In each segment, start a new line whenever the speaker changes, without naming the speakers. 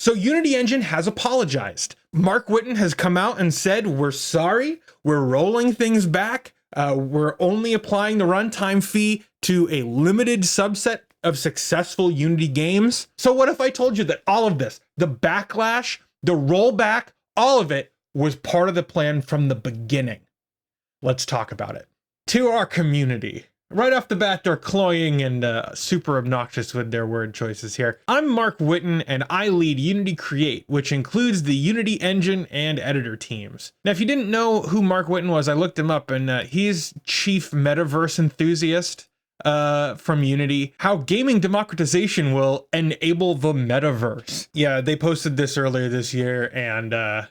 So Unity Engine has apologized. Mark Whitten has come out and said, we're sorry, we're rolling things back. We're only applying the runtime fee to a limited subset of successful Unity games. So what if I told you that all of this, the backlash, the rollback, all of it was part of the plan from the beginning? Let's talk about it. To our community. Right off the bat, they're cloying and super obnoxious with their word choices here. I'm Mark Whitten, and I lead Unity Create, which includes the Unity Engine and editor teams. Now, if you didn't know who Mark Whitten was, I looked him up, and he's chief metaverse enthusiast from Unity. How gaming democratization will enable the metaverse. Yeah, they posted this earlier this year, and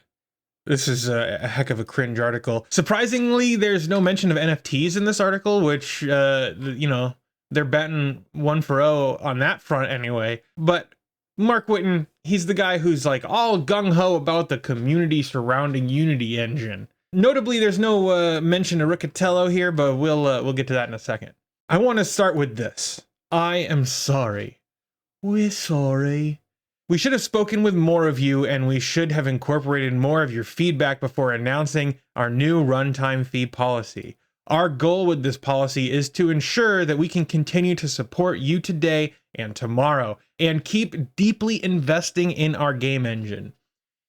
this is a heck of a cringe article. Surprisingly, there's no mention of NFTs in this article, which, you know, they're batting 1-0 on that front anyway. But Mark Whitten, he's the guy who's like all gung-ho about the community surrounding Unity Engine. Notably, there's no mention of Riccatello here, but we'll get to that in a second. I want to start with this. I am sorry. We're sorry. We should have spoken with more of you, and we should have incorporated more of your feedback before announcing our new runtime fee policy. Our goal with this policy is to ensure that we can continue to support you today and tomorrow, and keep deeply investing in our game engine.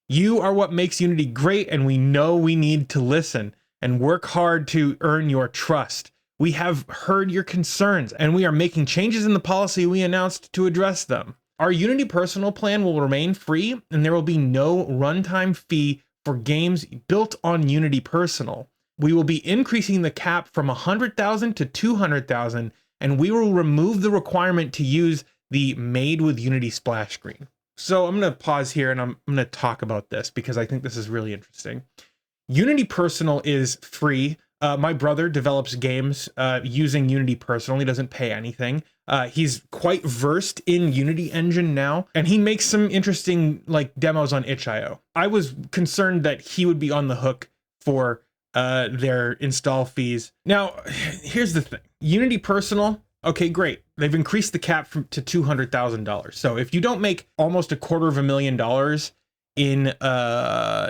You are what makes Unity great, and we know we need to listen and work hard to earn your trust. We have heard your concerns, and we are making changes in the policy we announced to address them. Our Unity Personal plan will remain free, and there will be no runtime fee for games built on Unity Personal. We will be increasing the cap from 100,000 to 200,000, and we will remove the requirement to use the Made with Unity splash screen. So I'm going to pause here, and I'm going to talk about this because I think this is really interesting. Unity Personal is free. My brother develops games using Unity Personal. He doesn't pay anything. He's quite versed in Unity Engine now, and he makes some interesting like demos on itch.io. I was concerned that he would be on the hook for their install fees. Now, here's the thing. Unity Personal, okay, great. They've increased the cap to $200,000. So if you don't make almost $250,000 in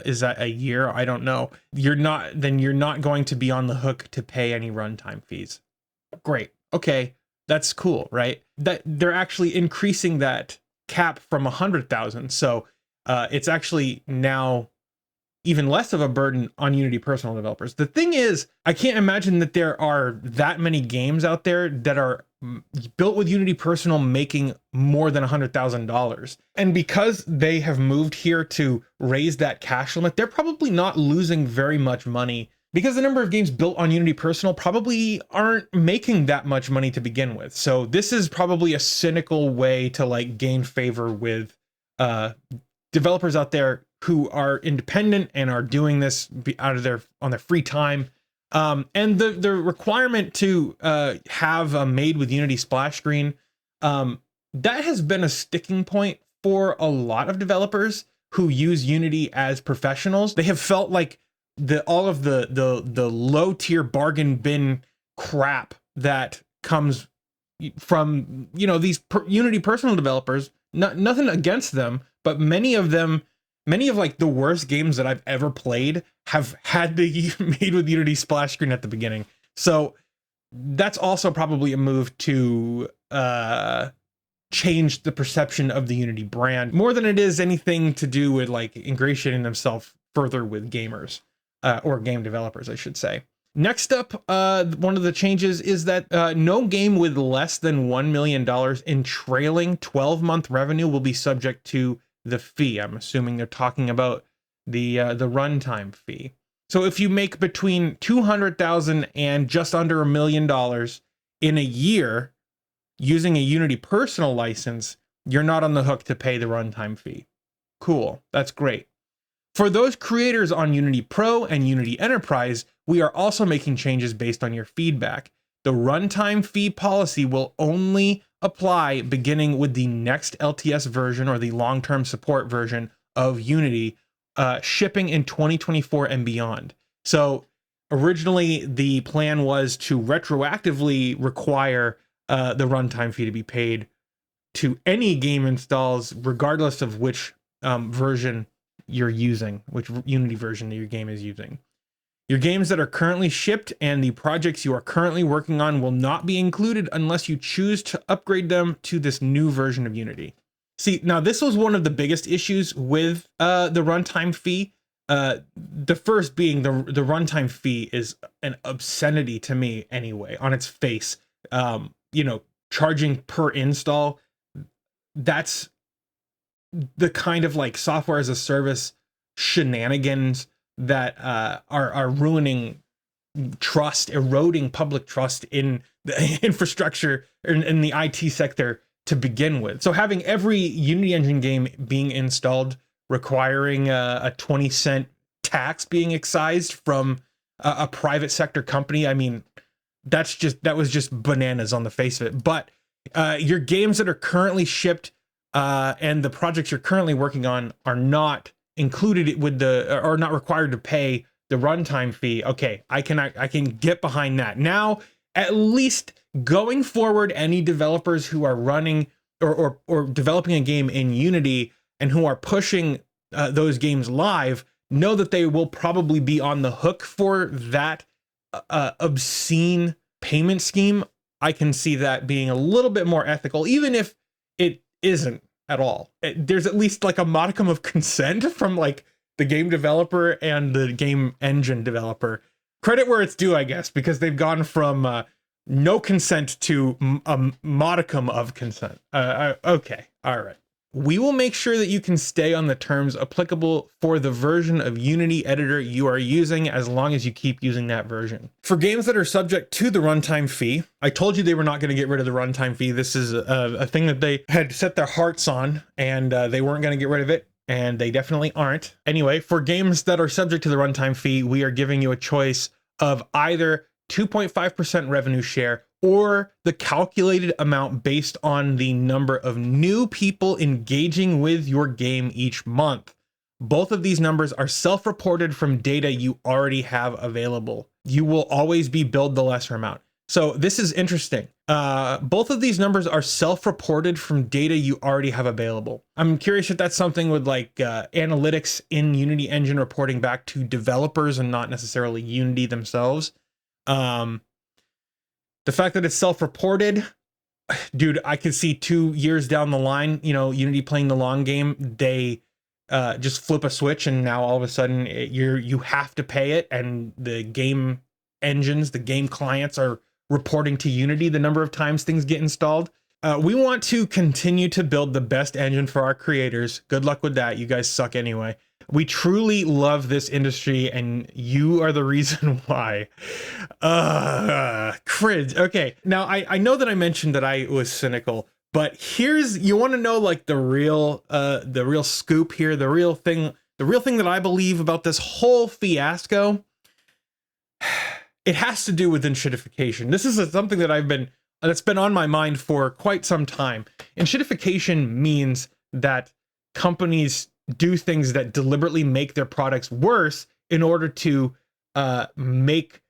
is that a year? I don't know. You're not going to be on the hook to pay any runtime fees. Great. Okay. That's cool, right? That they're actually increasing that cap from 100,000. So it's actually now even less of a burden on Unity Personal developers. The thing is, I can't imagine that there are that many games out there that are built with Unity Personal making more than $100,000. And because they have moved here to raise that cash limit, they're probably not losing very much money because the number of games built on Unity Personal probably aren't making that much money to begin with. So this is probably a cynical way to like gain favor with developers out there who are independent and are doing this on their free time. And the requirement to have a Made with Unity splash screen, that has been a sticking point for a lot of developers who use Unity as professionals. They have felt like all of the low tier bargain bin crap that comes from, you know, these Unity Personal developers, nothing against them, but many of like the worst games that I've ever played have had the Made with Unity splash screen at the beginning. So that's also probably a move to change the perception of the Unity brand more than it is anything to do with like ingratiating themselves further with gamers or game developers, I should say. Next up, one of the changes is that no game with less than $1 million in trailing 12-month revenue will be subject to the fee. I'm assuming they're talking about the runtime fee. So if you make between 200,000 and just under $1 million in a year using a Unity Personal license, you're not on the hook to pay the runtime fee. Cool, that's great. For those creators on Unity Pro and Unity Enterprise, we are also making changes based on your feedback. The runtime fee policy will only apply beginning with the next LTS version or the long-term support version of Unity, shipping in 2024 and beyond. So originally the plan was to retroactively require the runtime fee to be paid to any game installs, regardless of which version you're using, which Unity version that your game is using. Your games that are currently shipped and the projects you are currently working on will not be included unless you choose to upgrade them to this new version of Unity. See, now this was one of the biggest issues with the runtime fee. The first being the runtime fee is an obscenity to me anyway, on its face. Charging per install, that's the kind of like software as a service shenanigans that are ruining trust, eroding public trust in the infrastructure in the IT sector to begin with. So having every Unity Engine game being installed requiring a 20-cent tax being excised from a private sector company, I mean, that was just bananas on the face of it. But your games that are currently shipped and the projects you're currently working on are not included with are not required to pay the runtime fee. Okay, I can get behind that. Now, at least going forward, any developers who are running or developing a game in Unity and who are pushing those games live know that they will probably be on the hook for that obscene payment scheme. I can see that being a little bit more ethical, even if it isn't at all. There's at least like a modicum of consent from like the game developer and the game engine developer. Credit where it's due, I guess, because they've gone from no consent to a modicum of consent. Okay, all right. We will make sure that you can stay on the terms applicable for the version of Unity editor you are using as long as you keep using that version. For games that are subject to the runtime fee, I told you they were not going to get rid of the runtime fee. This is a thing that they had set their hearts on, and they weren't going to get rid of it, and they definitely aren't. Anyway, for games that are subject to the runtime fee, we are giving you a choice of either 2.5% revenue share or the calculated amount based on the number of new people engaging with your game each month. Both of these numbers are self-reported from data you already have available. You will always be billed the lesser amount. So this is interesting. Both of these numbers are self-reported from data you already have available. I'm curious if that's something with like analytics in Unity Engine reporting back to developers and not necessarily Unity themselves. The fact that it's self-reported, dude, I could see 2 years down the line, Unity playing the long game, they just flip a switch and now all of a sudden you have to pay it, and the game engines, the game clients are reporting to Unity the number of times things get installed. We want to continue to build the best engine for our creators. Good luck with that. You guys suck anyway. We truly love this industry, and you are the reason why. Cringe. Okay, now I know that I mentioned that I was cynical, but you want to know like the real scoop here, the real thing that I believe about this whole fiasco. It has to do with enshittification. This is something that's been on my mind for quite some time. Enshittification means that companies do things that deliberately make their products worse in order to make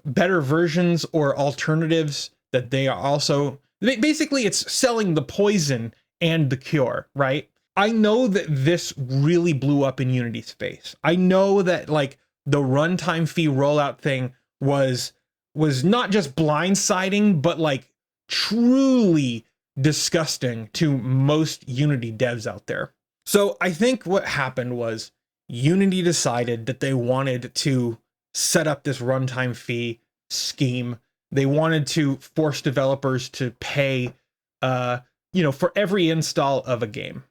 better versions or alternatives that they are also... Basically, it's selling the poison and the cure, right? I know that this really blew up in Unity space. I know that like the runtime fee rollout thing was not just blindsiding, but like truly disgusting to most Unity devs out there. So I think what happened was Unity decided that they wanted to set up this runtime fee scheme. They wanted to force developers to pay, for every install of a game.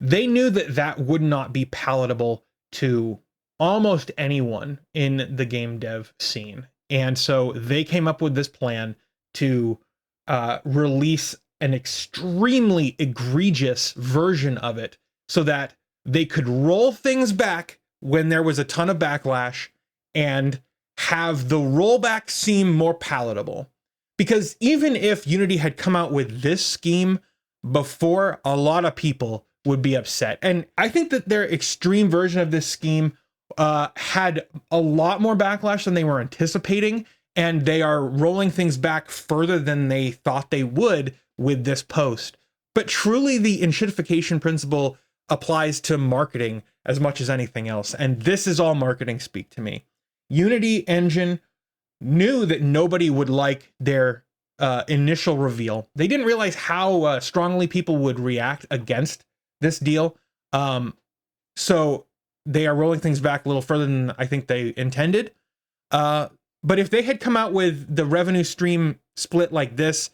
They knew that that would not be palatable to almost anyone in the game dev scene. And so they came up with this plan to release an extremely egregious version of it so that they could roll things back when there was a ton of backlash and have the rollback seem more palatable. Because even if Unity had come out with this scheme before, a lot of people would be upset. And I think that their extreme version of this scheme had a lot more backlash than they were anticipating, and they are rolling things back further than they thought they would with this post. But truly, the enshittification principle applies to marketing as much as anything else. And this is all marketing speak to me. Unity Engine knew that nobody would like their initial reveal. They didn't realize how strongly people would react against this deal. So they are rolling things back a little further than I think they intended. But if they had come out with the revenue stream split like this,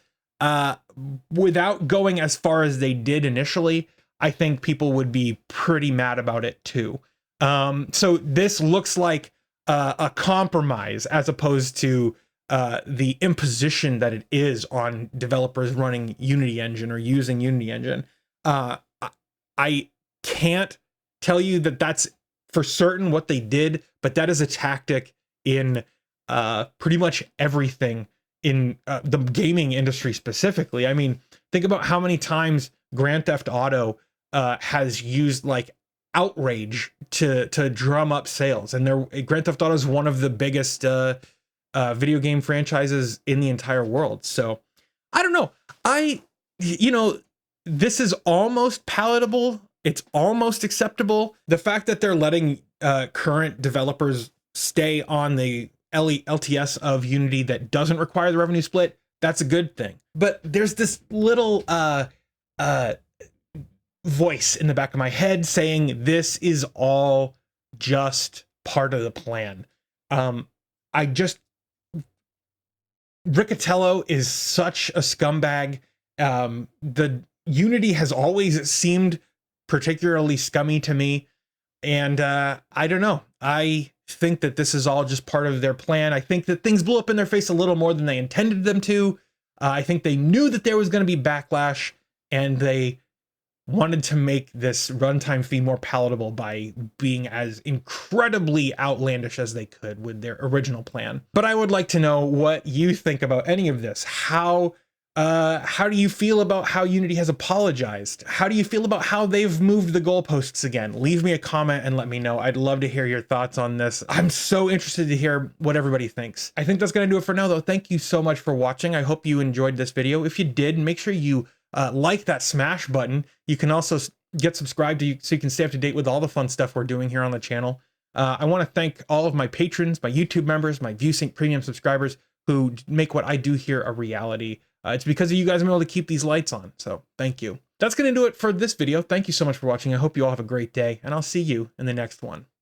without going as far as they did initially, I think people would be pretty mad about it too. So this looks like a compromise as opposed to the imposition that it is on developers running Unity Engine or using Unity Engine. I can't tell you that that's for certain what they did, but that is a tactic in pretty much everything in the gaming industry specifically. I mean, think about how many times Grand Theft Auto has used like outrage to drum up sales, and Grand Theft Auto is one of the biggest video game franchises in the entire world. So I don't know. This is almost palatable. It's almost acceptable. The fact that they're letting current developers stay on the LTS of Unity that doesn't require the revenue split, that's a good thing. But there's this little voice in the back of my head saying this is all just part of the plan. Riccatello is such a scumbag. The Unity has always seemed particularly scummy to me. And I don't know. I think that this is all just part of their plan. I think that things blew up in their face a little more than they intended them to. I think they knew that there was going to be backlash, and they wanted to make this runtime fee more palatable by being as incredibly outlandish as they could with their original plan. But I would like to know what you think about any of this. How do you feel about how Unity has apologized? How do you feel about how they've moved the goalposts again? Leave me a comment and let me know. I'd love to hear your thoughts on this. I'm so interested to hear what everybody thinks. I think that's going to do it for now, though. Thank you so much for watching. I hope you enjoyed this video. If you did, make sure you like that smash button. You can also get subscribed so you can stay up to date with all the fun stuff we're doing here on the channel. I want to thank all of my patrons, my YouTube members, my ViewSync Premium subscribers who make what I do here a reality. It's because of you guys I'm able to keep these lights on, so thank you. That's going to do it for this video. Thank you so much for watching. I hope you all have a great day, and I'll see you in the next one.